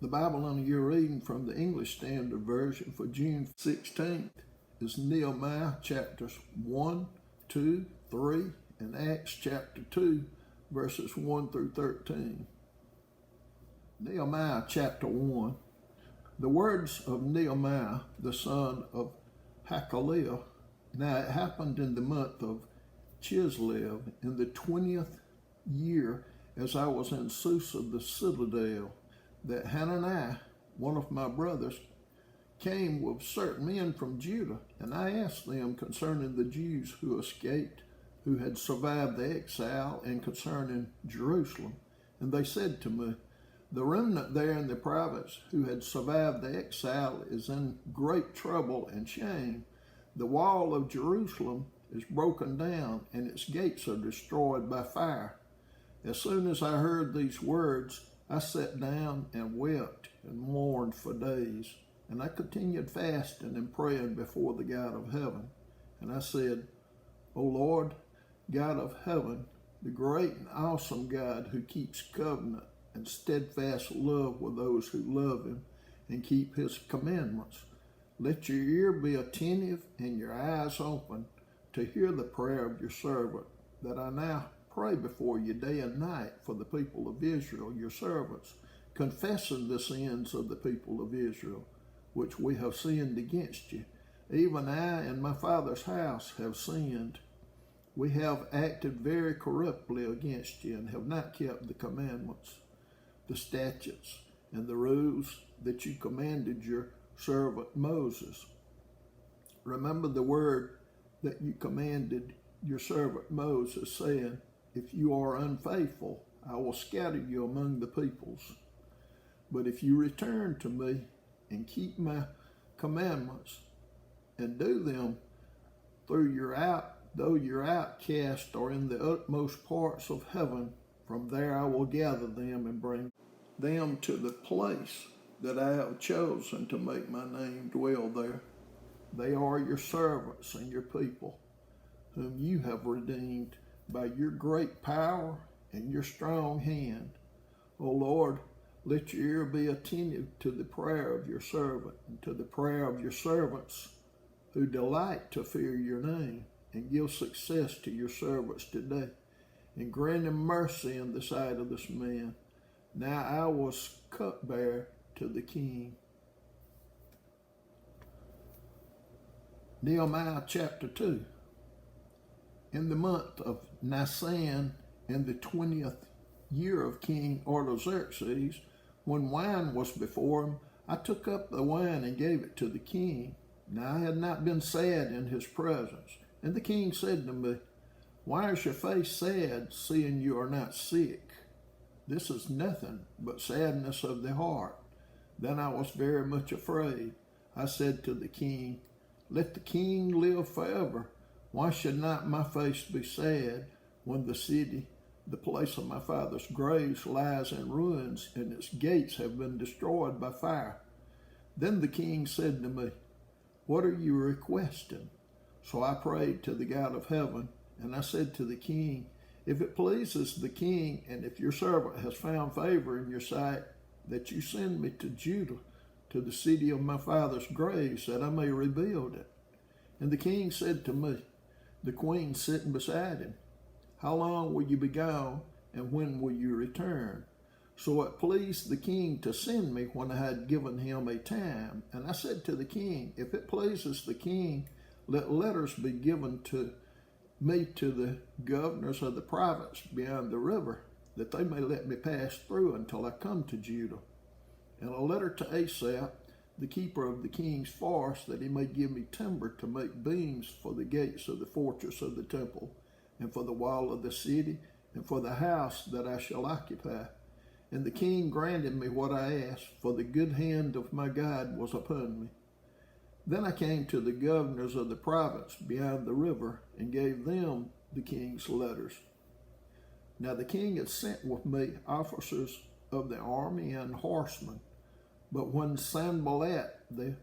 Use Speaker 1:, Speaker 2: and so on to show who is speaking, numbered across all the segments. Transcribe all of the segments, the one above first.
Speaker 1: The Bible under your reading from the English Standard Version for June 16th is Nehemiah chapters 1, 2, 3, and Acts chapter 2, verses 1 through 13. Nehemiah chapter 1. The words of Nehemiah, the son of Hakaliah. Now it happened in the month of Chislev, in the 20th year, as I was in Susa the citadel, that Hananiah, one of my brothers, came with certain men from Judah, and I asked them concerning the Jews who escaped, who had survived the exile, and concerning Jerusalem. And they said to me, the remnant there in the province who had survived the exile is in great trouble and shame. The wall of Jerusalem is broken down, and its gates are destroyed by fire. As soon as I heard these words, I sat down and wept and mourned for days. And I continued fasting and praying before the God of heaven. And I said, O Lord, God of heaven, the great and awesome God who keeps covenant and steadfast love with those who love him and keep his commandments, let your ear be attentive and your eyes open to hear the prayer of your servant, that I now pray before you day and night for the people of Israel, your servants, confessing the sins of the people of Israel, which we have sinned against you. Even I and my father's house have sinned. We have acted very corruptly against you and have not kept the commandments, the statutes, and the rules that you commanded your servant Moses. Remember the word that you commanded your servant Moses, saying, if you are unfaithful, I will scatter you among the peoples. But if you return to me and keep my commandments and do them, though you're outcast or in the utmost parts of heaven, from there I will gather them and bring them to the place that I have chosen to make my name dwell there. They are your servants and your people, whom you have redeemed by your great power and your strong hand. O Lord, let your ear be attentive to the prayer of your servant and to the prayer of your servants who delight to fear your name, and give success to your servants today, and grant him mercy in the sight of this man. Now I was cupbearer to the king. Nehemiah chapter 2. In the month of Nisan, in the 20th year of King Artaxerxes, when wine was before him, I took up the wine and gave it to the king. Now I had not been sad in his presence. And the king said to me, why is your face sad, seeing you are not sick? This is nothing but sadness of the heart. Then I was very much afraid. I said to the king, let the king live forever. Why should not my face be sad when the city, the place of my father's graves, lies in ruins, and its gates have been destroyed by fire? Then the king said to me, what are you requesting? So I prayed to the God of heaven, and I said to the king, if it pleases the king, and if your servant has found favor in your sight, that you send me to Judah, to the city of my father's graves, that I may rebuild it. And the king said to me, the queen sitting beside him, how long will you be gone, and when will you return? So it pleased the king to send me when I had given him a time. And I said to the king, if it pleases the king, let letters be given to me to the governors of the province beyond the river, that they may let me pass through until I come to Judah. And a letter to Asaph, the keeper of the king's forest, that he may give me timber to make beams for the gates of the fortress of the temple, and for the wall of the city, and for the house that I shall occupy. And the king granted me what I asked, for the good hand of my God was upon me. Then I came to the governors of the province beyond the river, and gave them the king's letters. Now the king had sent with me officers of the army and horsemen. But when Sanballat the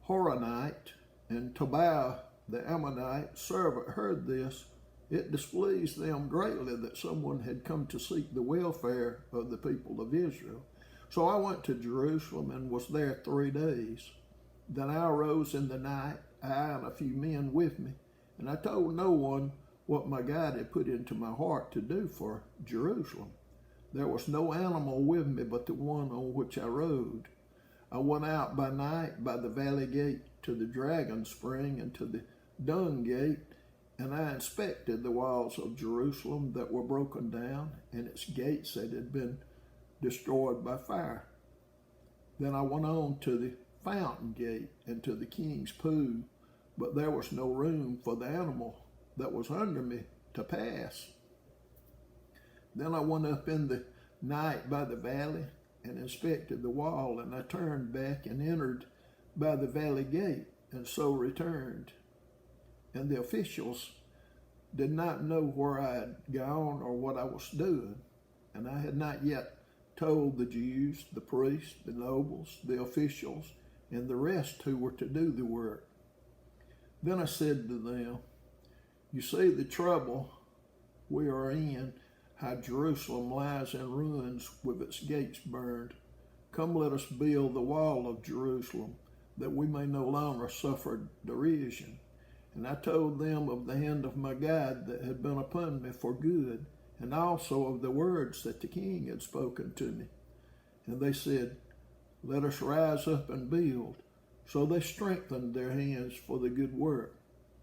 Speaker 1: Horonite and Tobiah the Ammonite servant heard this, it displeased them greatly that someone had come to seek the welfare of the people of Israel. So I went to Jerusalem and was there 3 days. Then I arose in the night, I and a few men with me, and I told no one what my God had put into my heart to do for Jerusalem. There was no animal with me but the one on which I rode. I went out by night by the valley gate to the dragon spring and to the dung gate, and I inspected the walls of Jerusalem that were broken down, and its gates that had been destroyed by fire. Then I went on to the fountain gate and to the king's pool, but there was no room for the animal that was under me to pass. Then I went up in the night by the valley and inspected the wall, and I turned back and entered by the valley gate, and so returned. And the officials did not know where I had gone or what I was doing, and I had not yet told the Jews, the priests, the nobles, the officials, and the rest who were to do the work. Then I said to them, "You see the trouble we are in, how Jerusalem lies in ruins with its gates burned. Come, let us build the wall of Jerusalem, that we may no longer suffer derision." And I told them of the hand of my God that had been upon me for good, and also of the words that the king had spoken to me. And they said, "Let us rise up and build." So they strengthened their hands for the good work.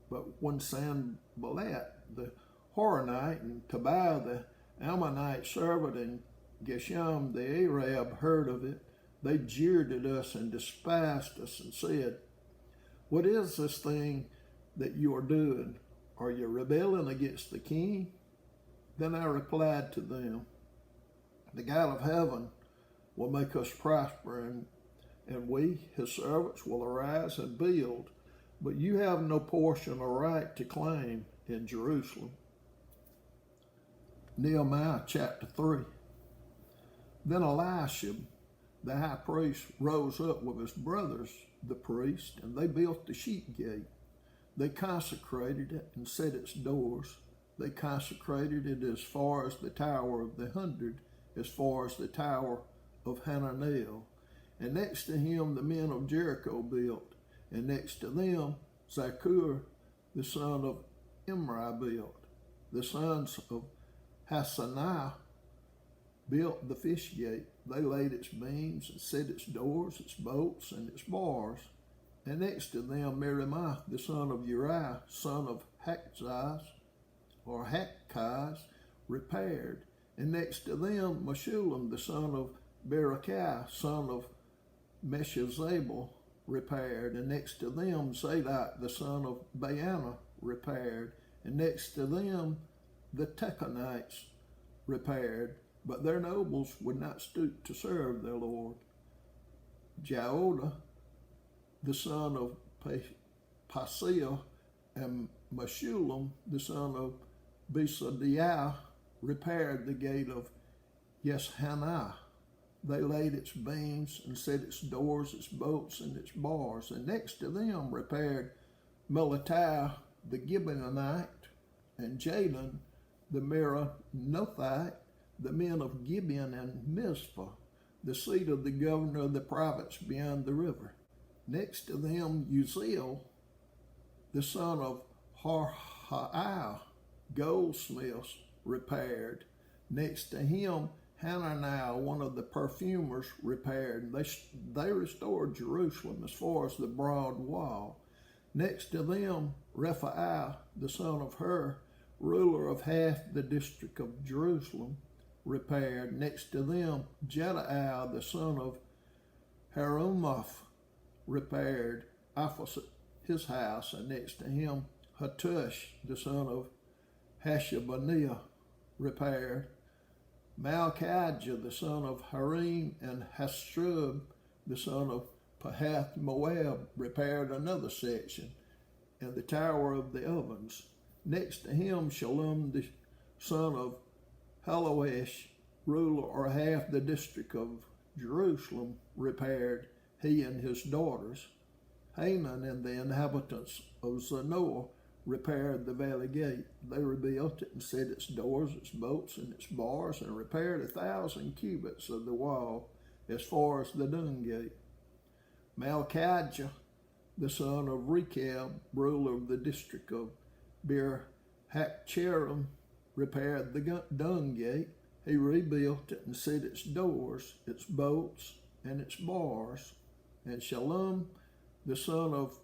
Speaker 1: But when Sanballat the Horonite and Tobiah the Ammonite servant and Geshem the Arab heard of it, they jeered at us and despised us and said, "What is this thing that you are doing? Are you rebelling against the king?" Then I replied to them, "The God of heaven will make us prosper, and we, his servants, will arise and build, but you have no portion or right to claim in Jerusalem." Nehemiah chapter 3. Then Eliashib, the high priest, rose up with his brothers, the priests, and they built the sheep gate. They consecrated it and set its doors. They consecrated it as far as the Tower of the 100, as far as the Tower of Hananel. And next to him the men of Jericho built, and next to them Zaccur, the son of Imri, built. The sons of Hassanah built the fish gate. They laid its beams and set its doors, its bolts, and its bars. And next to them Meremoth, the son of Uriah, son of Hakziah, repaired. And next to them Meshullam, the son of Berechiah, son of Meshezabel, repaired. And next to them Zadok, the son of Baana, repaired. And next to them the Tekonites repaired, but their nobles would not stoop to serve their lord. Jaodah, the son of Paseah, and Meshullam, the son of Besadiah, repaired the gate of Yeshanah. They laid its beams and set its doors, its bolts, and its bars. And next to them repaired Melatiah the Gibeonite, and Jadon the Meronothite, the men of Gibeon and Mizpah, the seat of the governor of the province beyond the river. Next to them Uzziel, the son of Harhaiah, goldsmiths, repaired. Next to him Hananiah, one of the perfumers, repaired. They restored Jerusalem as far as the broad wall. Next to them Rephaiah, the son of Hur, ruler of half the district of Jerusalem, repaired. Next to them Jedaiah, the son of Harumoth, repaired opposite his house. And next to him Hattush, the son of Hashabaniah, repaired. Malchijah, the son of Harim, and Hasshub, the son of Pahath Moab, repaired another section, and the Tower of the Ovens. Next to him Shallum, the son of Halohesh, ruler or half the district of Jerusalem, repaired, he and his daughters. Haman and the inhabitants of Zanoah repaired the valley gate. They rebuilt it and set its doors, its bolts, and its bars, and repaired 1,000 cubits of the wall. as far as the dung gate. Malchijah, the son of Rechab, ruler of the district of Bir Hakcherem, repaired the dung gate. He rebuilt it and set its doors, its bolts, and its bars. And Shalom, the son of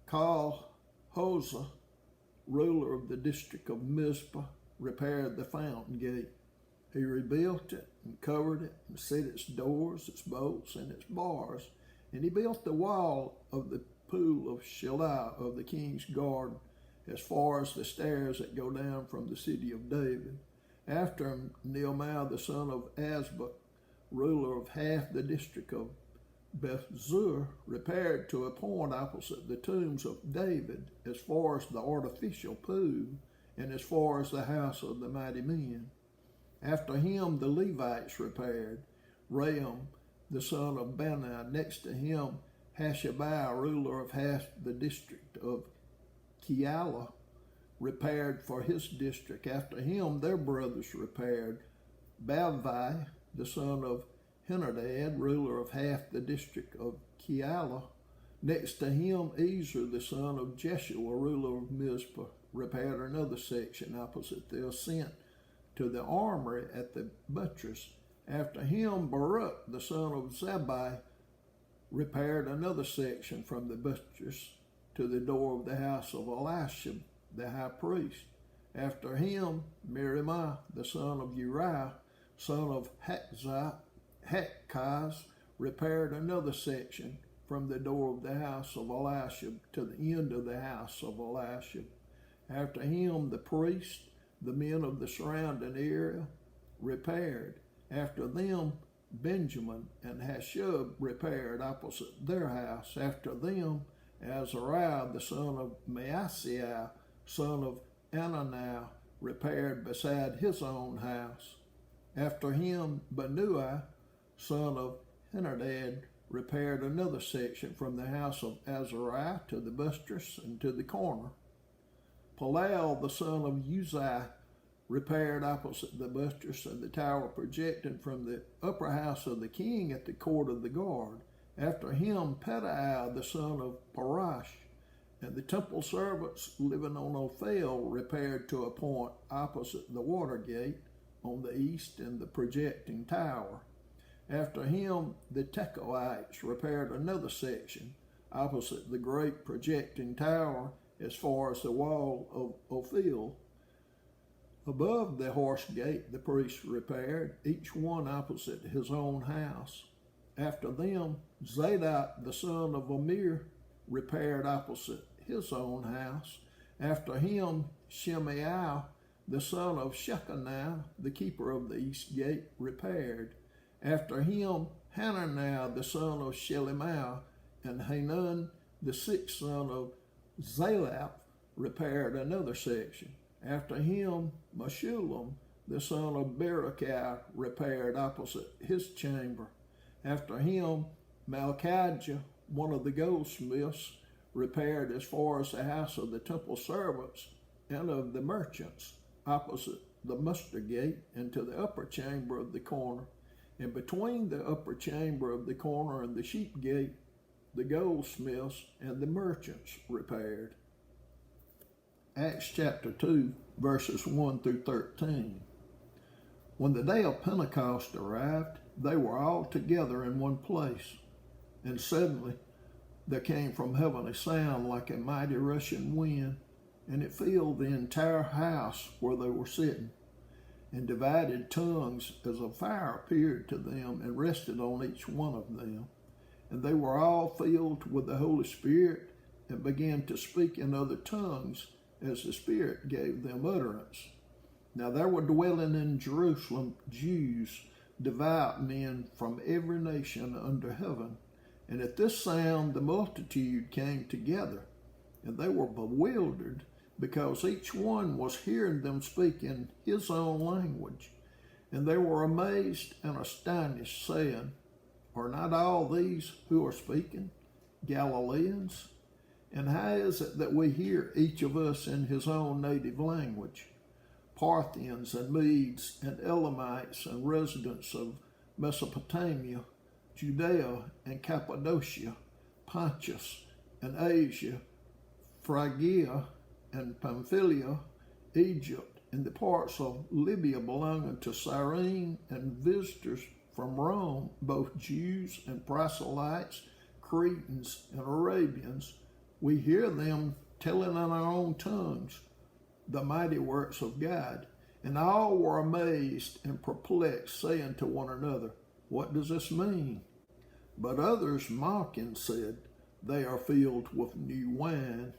Speaker 1: Kal-Hozah, ruler of the district of Mizpah, repaired the fountain gate. He rebuilt it and covered it and set its doors, its bolts, and its bars. And he built the wall of the pool of Shiloh of the king's garden as far as the stairs that go down from the city of David. After him, Nehemiah the son of Azbuk, ruler of half the district of Bethzur, repaired to a point opposite the tombs of David as far as the artificial pool and as far as the house of the mighty men. After him, the Levites repaired. Raham, the son of Bani, next to him, Hashabiah, ruler of half the district of Keilah, repaired for his district. After him, their brothers repaired. Bavai, the son of Henadad, ruler of half the district of Keilah. Next to him, Ezer, the son of Jeshua, ruler of Mizpah, repaired another section opposite the ascent to the armory at the buttress. After him, Baruch, the son of Zabbai, repaired another section from the buttress to the door of the house of Elishib, the high priest. After him, Miriam, the son of Uriah, son of Hakaz, repaired another section from the door of the house of Elishib to the end of the house of Elishib. After him, the priest, the men of the surrounding area, repaired. After them, Benjamin and Hashub repaired opposite their house. After them, Azariah, the son of Maaseiah, son of Ananiah, repaired beside his own house. After him, Benui, son of Henadad, repaired another section from the house of Azariah to the buttress and to the corner. Palal, the son of Uzziah, repaired opposite the buttress and the tower projecting from the upper house of the king at the court of the guard. After him, Pedaiah, the son of Parash, and the temple servants living on Ophel repaired to a point opposite the water gate on the east and the projecting tower. After him, the Tekoites repaired another section opposite the great projecting tower as far as the wall of Ophel. Above the horse gate the priests repaired, each one opposite his own house. After them, Zadok, the son of Amir, repaired opposite his own house. After him, Shemaiah, the son of Shechaniah, the keeper of the east gate, repaired. After him, Hananiah, the son of Shelemiah, and Hanan, the sixth son of Zalaph, repaired another section. After him, Meshullam, the son of Berechiah, repaired opposite his chamber. After him, Malchijah, one of the goldsmiths, repaired as far as the house of the temple servants and of the merchants, opposite the muster gate, and to the upper chamber of the corner. And between the upper chamber of the corner and the sheep gate, the goldsmiths and the merchants repaired. Acts chapter 2, verses 1 through 13. When the day of Pentecost arrived, they were all together in one place, and suddenly there came from heaven a sound like a mighty rushing wind, and it filled the entire house where they were sitting. And divided tongues as of fire appeared to them and rested on each one of them. And they were all filled with the Holy Spirit and began to speak in other tongues as the Spirit gave them utterance. Now there were dwelling in Jerusalem Jews, devout men from every nation under heaven. And at this sound the multitude came together, and they were bewildered, because each one was hearing them speak in his own language. And they were amazed and astonished, saying, Are not all these who are speaking Galileans? And how is it that we hear each of us in his own native language? Parthians and Medes and Elamites and residents of Mesopotamia, Judea and Cappadocia, Pontus and Asia, Phrygia and Pamphylia, Egypt, and the parts of Libya belonging to Cyrene, and visitors from Rome, both Jews and proselytes, Cretans and Arabians. We hear them telling in our own tongues the mighty works of God. And all were amazed and perplexed, saying to one another, what does this mean? But others mocking said, they are filled with new wine.